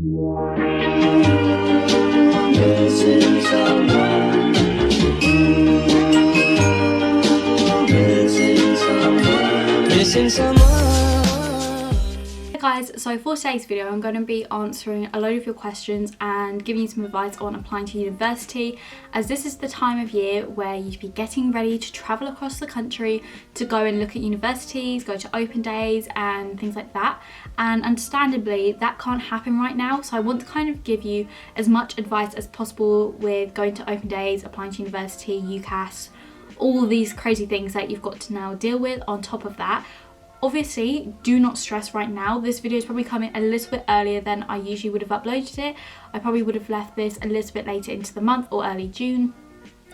Missing someone. Missing someone. Missing someone. Hey guys, so for today's video I'm going to be answering a load of your questions and giving you some advice on applying to university, as this is the time of year where you'd be getting ready to travel across the country to go and look at universities, go to open days and things like that, and understandably that can't happen right now, so I want to kind of give you as much advice as possible with going to open days, applying to university, UCAS, all these crazy things that you've got to now deal with on top of that. Obviously, do not stress right now. This video is probably coming a little bit earlier than I usually would have uploaded it. I probably would have left this a little bit later into the month or early June.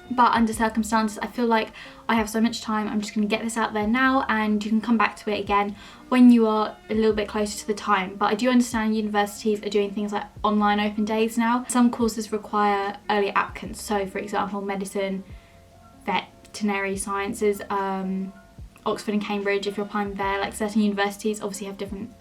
But under circumstances, I feel like I have so much time, I'm just going to get this out there now and you can come back to it again when you are a little bit closer to the time. But I do understand universities are doing things like online open days now. Some courses require early applicants. So for example, medicine, veterinary sciences, Oxford and Cambridge, if you're applying there, like certain universities obviously have different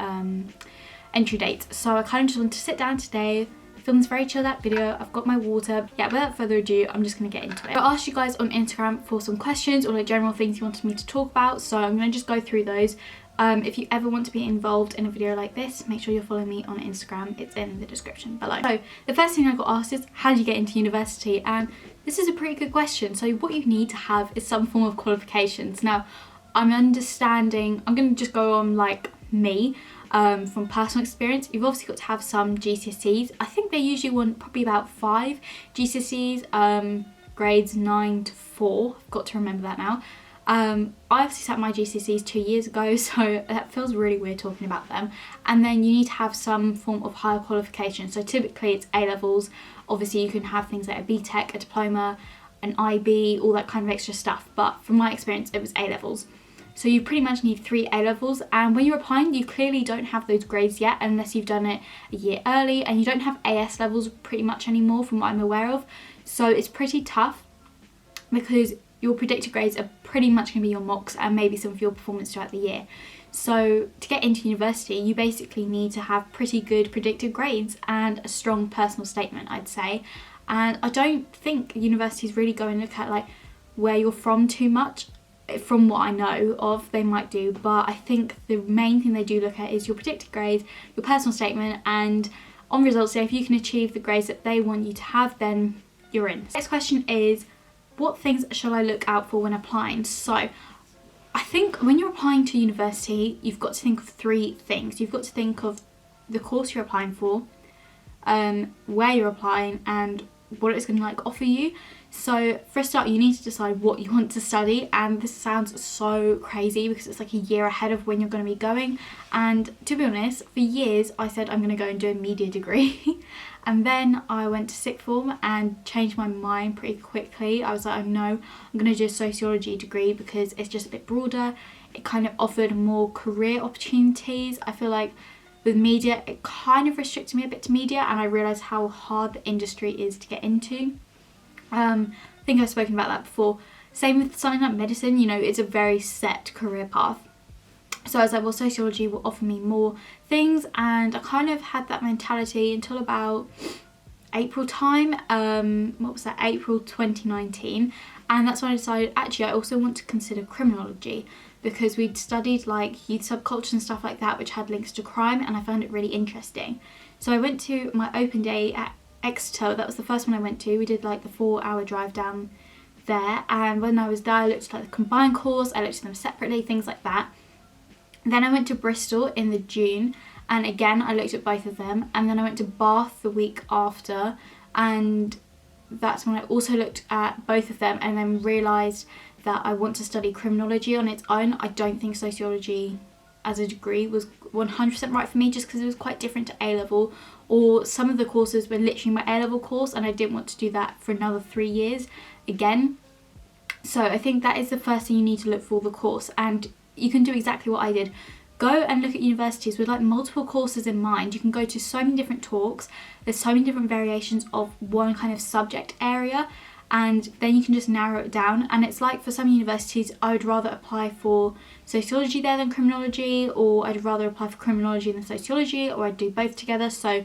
entry dates. So I kind of just want to sit down today, film this very chilled out video. I've got my water. Yeah, without further ado, I'm just going to get into it. I asked you guys on Instagram for some questions or like general things you wanted me to talk about, so I'm going to just go through those. If you ever want to be involved in a video like this, make sure you're following me on Instagram. It's in the description below. So the first thing I got asked is, how do you get into university? And this is a pretty good question. So what you need to have is some form of qualifications. Now, I'm understanding, I'm going to just go on like me, from personal experience. You've obviously got to have some GCSEs. I think they usually want probably about 5 GCSEs, grades 9 to 4. I've got to remember that now. I obviously sat my GCSEs 2 years ago, so that feels really weird talking about them. And then you need to have some form of higher qualification. So typically it's A-levels. Obviously you can have things like a BTEC, a diploma, an IB, all that kind of extra stuff. But from my experience, it was A-levels. So you pretty much need 3 A-levels, and when you're applying you clearly don't have those grades yet unless you've done it a year early, and you don't have AS levels pretty much anymore from what I'm aware of. So it's pretty tough because your predicted grades are pretty much going to be your mocks and maybe some of your performance throughout the year. So to get into university you basically need to have pretty good predicted grades and a strong personal statement, I'd say. And I don't think universities really go and look at like where you're from too much. From what I know of, they might do, but I think the main thing they do look at is your predicted grades, your personal statement, and on results day, if you can achieve the grades that they want you to have, then you're in. Next question is, what things shall I look out for when applying? So I think when you're applying to university, you've got to think of 3 things. You've got to think of the course you're applying for, where you're applying, and what it's going to like offer you. So for a start, you need to decide what you want to study, and this sounds so crazy because it's like a year ahead of when you're going to be going. And to be honest, for years I said I'm going to go and do a media degree and then I went to sixth form and changed my mind pretty quickly. I was like, oh no, I'm going to do a sociology degree because it's just a bit broader. It kind of offered more career opportunities. I feel like with media it kind of restricted me a bit to media, and I realised how hard the industry is to get into. I think I've spoken about that before. Same with something like medicine, you know, it's a very set career path. So I was like, well, sociology will offer me more things, and I kind of had that mentality until about April time. What was that? April 2019. And that's when I decided, actually, I also want to consider criminology, because we'd studied like youth subculture and stuff like that, which had links to crime, and I found it really interesting. So I went to my open day at Exeter. That was the first one I went to. We did like the 4-hour drive down there, and when I was there I looked at like the combined course, I looked at them separately, things like that. Then I went to Bristol in the June, and again I looked at both of them, and then I went to Bath the week after, and that's when I also looked at both of them, and then realised that I want to study criminology on its own. I don't think sociology as a degree was 100% right for me, just because it was quite different to A-level, or some of the courses were literally my A-level course and I didn't want to do that for another 3 years again. So I think that is the first thing you need to look for, the course, and you can do exactly what I did. Go and look at universities with like multiple courses in mind. You can go to so many different talks, there's so many different variations of one kind of subject area, and then you can just narrow it down. And it's like, for some universities I would rather apply for sociology there than criminology, or I'd rather apply for criminology than sociology, or I'd do both together. So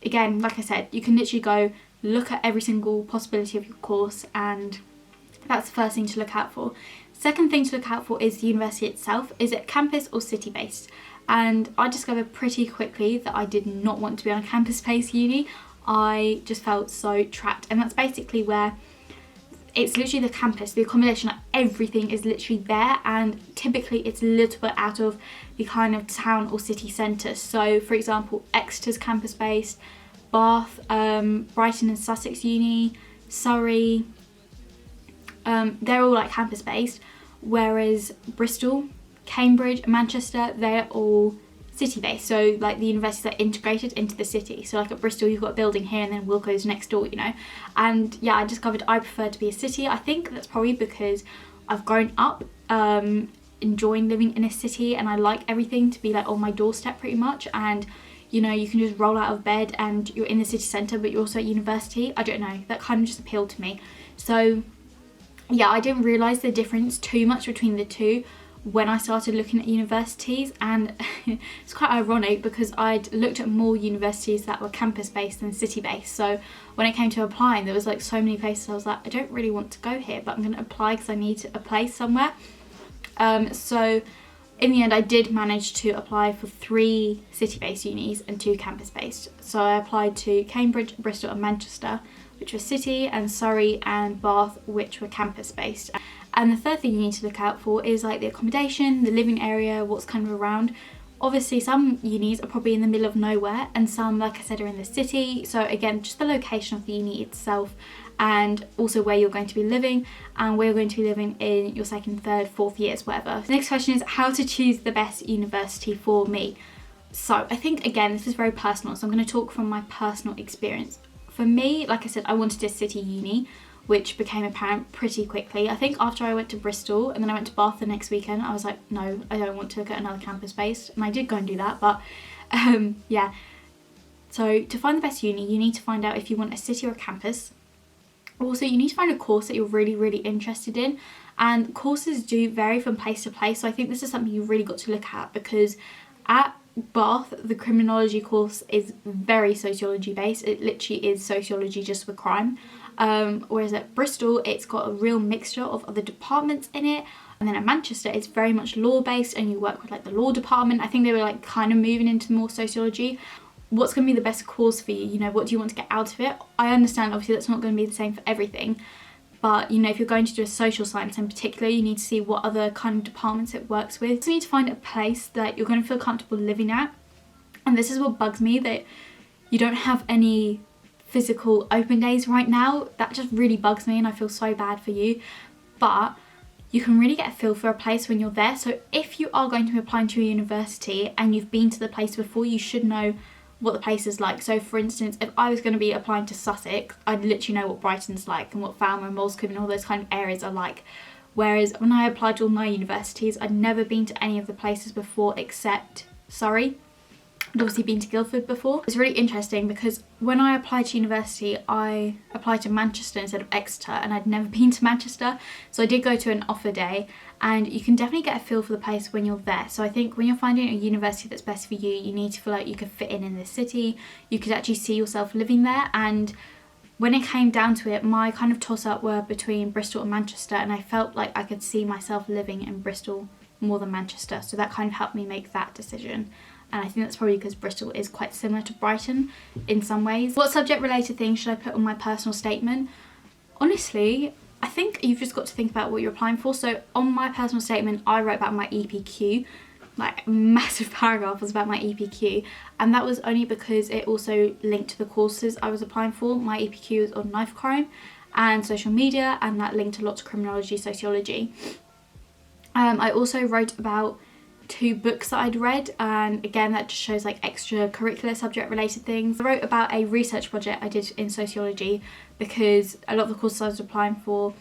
again, like I said, you can literally go look at every single possibility of your course, and that's the first thing to look out for. Second thing to look out for is the university itself. Is it campus or city based? And I discovered pretty quickly that I did not want to be on a campus based uni. I just felt so trapped, and that's basically where it's literally the campus, the accommodation, like everything is literally there, and typically it's a little bit out of the kind of town or city centre. So for example, Exeter's campus based, Bath, Brighton and Sussex Uni, Surrey, they're all like campus based, whereas Bristol, Cambridge, Manchester, they're all city based. So like the universities are integrated into the city. So like at Bristol you've got a building here and then Wilko's next door, you know. And yeah, I discovered I prefer to be a city. I think that's probably because I've grown up enjoying living in a city, and I like everything to be like on my doorstep pretty much, and you know, you can just roll out of bed and you're in the city centre but you're also at university. I don't know, that kind of just appealed to me. So yeah, I didn't realise the difference too much between the two when I started looking at universities, and it's quite ironic because I'd looked at more universities that were campus based than city based. So when it came to applying, there was like so many places I was like, I don't really want to go here, but I'm going to apply because I need a place somewhere. So in the end I did manage to apply for 3 city based unis and 2 campus based. So I applied to Cambridge, Bristol and Manchester, which were city, and Surrey and Bath, which were campus based. And the third thing you need to look out for is like the accommodation, the living area, what's kind of around. Obviously some unis are probably in the middle of nowhere, and some, like I said, are in the city. So again, just the location of the uni itself, and also where you're going to be living, and where you're going to be living in your 2nd, 3rd, 4th years, whatever. The next question is how to choose the best university for me. So I think, again, this is very personal, so I'm going to talk from my personal experience. For me, like I said, I wanted a city uni, which became apparent pretty quickly. I think after I went to Bristol and then I went to Bath the next weekend, I was like, no, I don't want to get another campus based. And I did go and do that, but yeah. So to find the best uni, you need to find out if you want a city or a campus. Also, you need to find a course that you're really, really interested in. And courses do vary from place to place. So I think this is something you've really got to look at, because at Bath, the criminology course is very sociology based. It literally is sociology just for crime. Whereas at Bristol, it's got a real mixture of other departments in it. And then at Manchester, it's very much law based, and you work with like the law department. I think they were like kind of moving into more sociology. What's going to be the best course for you? You know, what do you want to get out of it? I understand obviously that's not going to be the same for everything, but you know, if you're going to do a social science in particular, you need to see what other kind of departments it works with. So you need to find a place that you're going to feel comfortable living at. And this is what bugs me, that you don't have any physical open days right now. That just really bugs me, and I feel so bad for you. But you can really get a feel for a place when you're there. So if you are going to be applying to a university and you've been to the place before, you should know what the place is like. So for instance, if I was going to be applying to Sussex, I'd literally know what Brighton's like and what Falmouth and Moulsecoomb and all those kind of areas are like. Whereas when I applied to all my universities, I'd never been to any of the places before except Surrey. I'd obviously been to Guildford before. It's really interesting because when I applied to university, I applied to Manchester instead of Exeter, and I'd never been to Manchester. So I did go to an offer day, and you can definitely get a feel for the place when you're there. So I think when you're finding a university that's best for you, you need to feel like you could fit in this city. You could actually see yourself living there. And when it came down to it, my kind of toss-up were between Bristol and Manchester, and I felt like I could see myself living in Bristol more than Manchester. So that kind of helped me make that decision. And I think that's probably because Bristol is quite similar to Brighton in some ways. What subject related things should I put on my personal statement? Honestly, I think you've just got to think about what you're applying for. So on my personal statement, I wrote about my EPQ, like a massive paragraph was about my EPQ. And that was only because it also linked to the courses I was applying for. My EPQ was on knife crime and social media, and that linked a lot to criminology, sociology. I also wrote about 2 books that I'd read, and again that just shows like extracurricular subject related things. I wrote about a research project I did in sociology because a lot of the courses I was applying for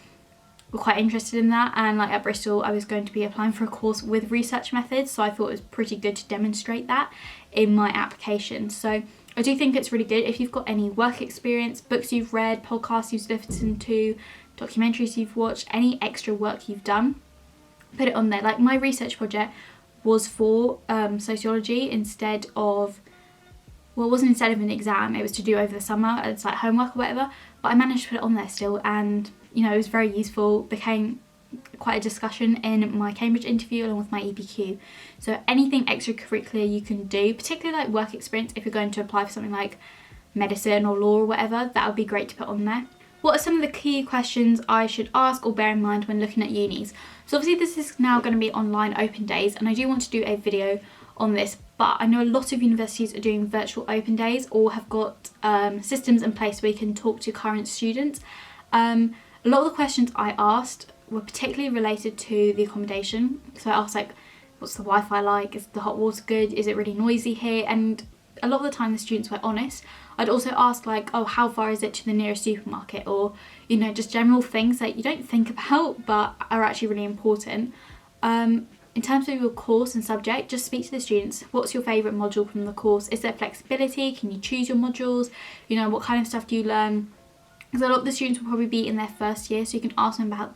were quite interested in that, and like at Bristol I was going to be applying for a course with research methods, so I thought it was pretty good to demonstrate that in my application. So I do think it's really good if you've got any work experience, books you've read, podcasts you've listened to, documentaries you've watched, any extra work you've done, put it on there. Like my research project was for sociology instead of well, it wasn't instead of an exam, it was to do over the summer as like homework or whatever, but I managed to put it on there still, and you know, it was very useful, became quite a discussion in my Cambridge interview along with my EPQ. So anything extracurricular you can do, particularly like work experience, if you're going to apply for something like medicine or law or whatever, that would be great to put on there. What are some of the key questions I should ask or bear in mind when looking at unis? So obviously this is now going to be online open days, and I do want to do a video on this, but I know a lot of universities are doing virtual open days or have got systems in place where you can talk to current students. A lot of the questions I asked were particularly related to the accommodation. So I asked like, what's the Wi-Fi like? Is the hot water good? Is it really noisy here? And a lot of the time the students were honest. I'd also ask like, oh, how far is it to the nearest supermarket? Or, you know, just general things that you don't think about but are actually really important. In terms of your course and subject, just speak to the students. What's your favourite module from the course? Is there flexibility? Can you choose your modules? You know, what kind of stuff do you learn? Because a lot of the students will probably be in their first year, so you can ask them about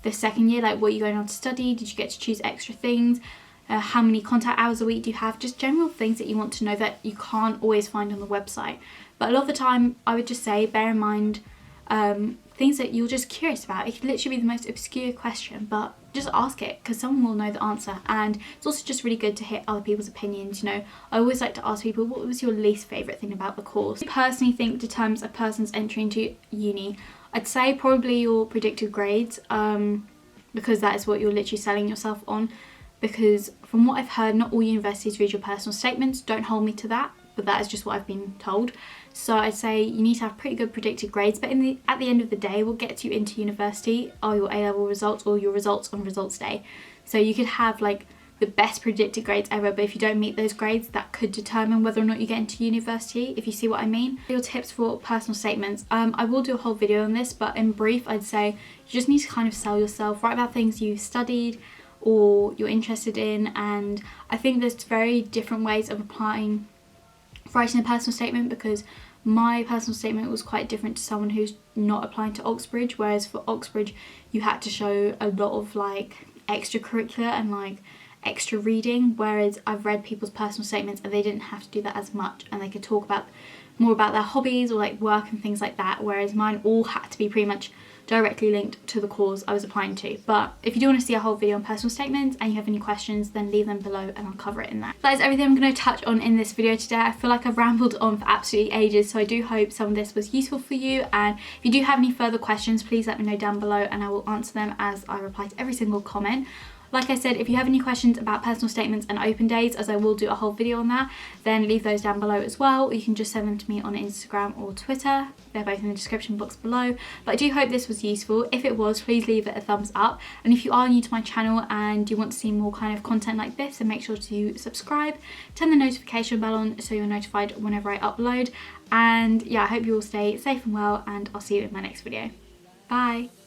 the second year, like what you're going on to study, did you get to choose extra things, how many contact hours a week do you have, just general things that you want to know that you can't always find on the website. But a lot of the time I would just say bear in mind things that you're just curious about. It could literally be the most obscure question, but just ask it because someone will know the answer. And it's also just really good to hear other people's opinions. You know, I always like to ask people, what was your least favourite thing about the course? I personally think determines a person's entry into uni. I'd say probably your predicted grades, because that is what you're literally selling yourself on. Because from what I've heard, not all universities read your personal statements. Don't hold me to that, but that is just what I've been told. So I'd say you need to have pretty good predicted grades, but at the end of the day, what gets you into university are your A-level results or your results on results day. So you could have like the best predicted grades ever, but if you don't meet those grades, that could determine whether or not you get into university, if you see what I mean. Your tips for personal statements. I will do a whole video on this, but in brief, I'd say you just need to kind of sell yourself, write about things you studied or you're interested in, and I think there's very different ways of writing a personal statement, because my personal statement was quite different to someone who's not applying to Oxbridge, whereas for Oxbridge you had to show a lot of like extracurricular and like extra reading, whereas I've read people's personal statements and they didn't have to do that as much, and they could talk about more about their hobbies or like work and things like that, whereas mine all had to be pretty much directly linked to the course I was applying to. But if you do want to see a whole video on personal statements and you have any questions, then leave them below and I'll cover it in that. That is everything I'm going to touch on in this video today. I feel like I've rambled on for absolutely ages, so I do hope some of this was useful for you, and if you do have any further questions, please let me know down below and I will answer them as I reply to every single comment. Like I said, if you have any questions about personal statements and open days, as I will do a whole video on that, then leave those down below as well. Or you can just send them to me on Instagram or Twitter. They're both in the description box below. But I do hope this was useful. If it was, please leave it a thumbs up. And if you are new to my channel and you want to see more kind of content like this, then make sure to subscribe, turn the notification bell on so you're notified whenever I upload. And yeah, I hope you all stay safe and well, and I'll see you in my next video. Bye!